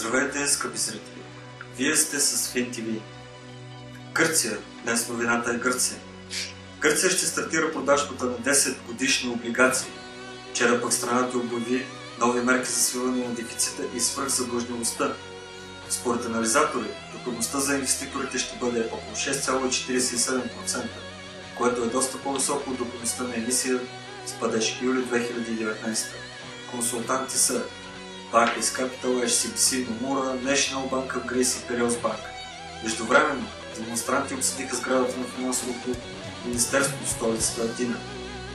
Здравейте, скъпи зрители! Вие сте с FinTV. Гърция. Днес новината е Гърция. Гърция ще стартира продажбата на 10 годишни облигации. Вчера пък страната обяви нови мерки за свиване на дефицита и свръхзадлъжнялостта. Според анализатори, доходността за инвеститорите ще бъде около 6,47%, което е доста по-високо от доходността на емисия с падеж юли 2019. Консултанти са Barclays Capital, HSBC, Nomura, National Bank of Greece и Piraeus Bank. Междувременно, демонстранти обсъдиха сградата на финансовото министерство в столицата Атина.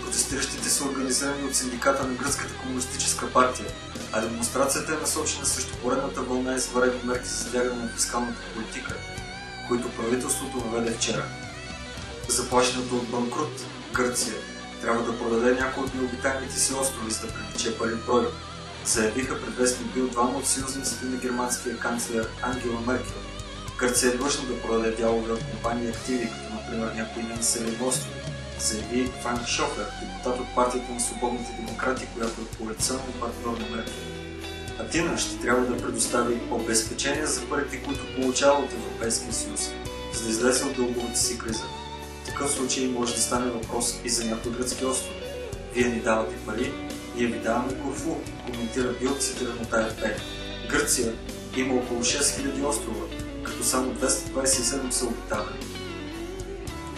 Протестиращите са организирани от синдиката на Гръцката комунистическа партия, а демонстрацията е насочена срещу поредната вълна извънредни мерки за затягане на фискалната политика, които правителството въведе вчера. Заплашената от банкрут Гърция трябва да продаде някои от необитаемите си острови, за да привлече пари в брой, заявиха пред вестник Бил двама от съюзниците на германския канцлер Ангела Меркел. Гърция е длъжна да продаде дялове от компании активи, като например някои ненаселени острови, заяви Франк Шофер, депутат от партията на свободните демократи, която е коалиционен партньор на Меркел. Атина ще трябва да предостави обезпечения за парите, които получава от Европейския съюз, за да излезе от дълговата си криза. В такъв случай може да стане въпрос и за някои гръцки острови. Вие ни давате пари, ние ви даваме Корфу, коментира Бил, цитиран от АФП. Гърция има около 6000 острова, като само 227 са обитавани.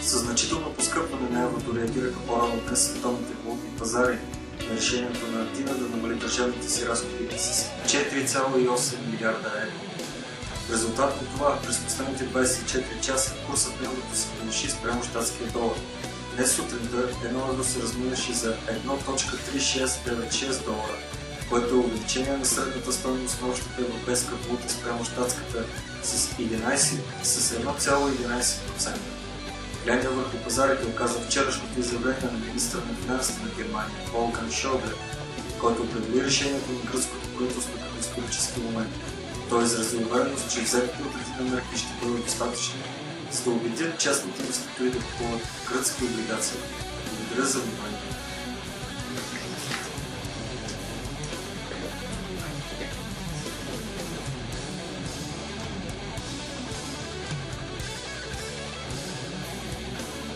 Със значително поскъпване на еврото реагираха по-рано днес световните валутни пазари на решението на Атина да намали държавните си разходи с 4,8 милиарда евро. В резултат на това, през последните 24 часа курсът на еврото се повиши спрямо щатския долар. Днес сутринта едно евро се разменяше за 1,3696 долара, което е увеличение на средната стойност на общата европейска валута спрямо щатската с 1,11%. Влияние върху пазарите оказа вчерашното изявление на министър на финансите на Германия Волган Шойбле, който определи решението на гръцкото правителство като исторически момент. Той изрази увереност, че взетите от Атина мерки ще бъдат достатъчни, за да убедят частните инвеститори да купуват гръцки облигации. Благодаря за вниманието.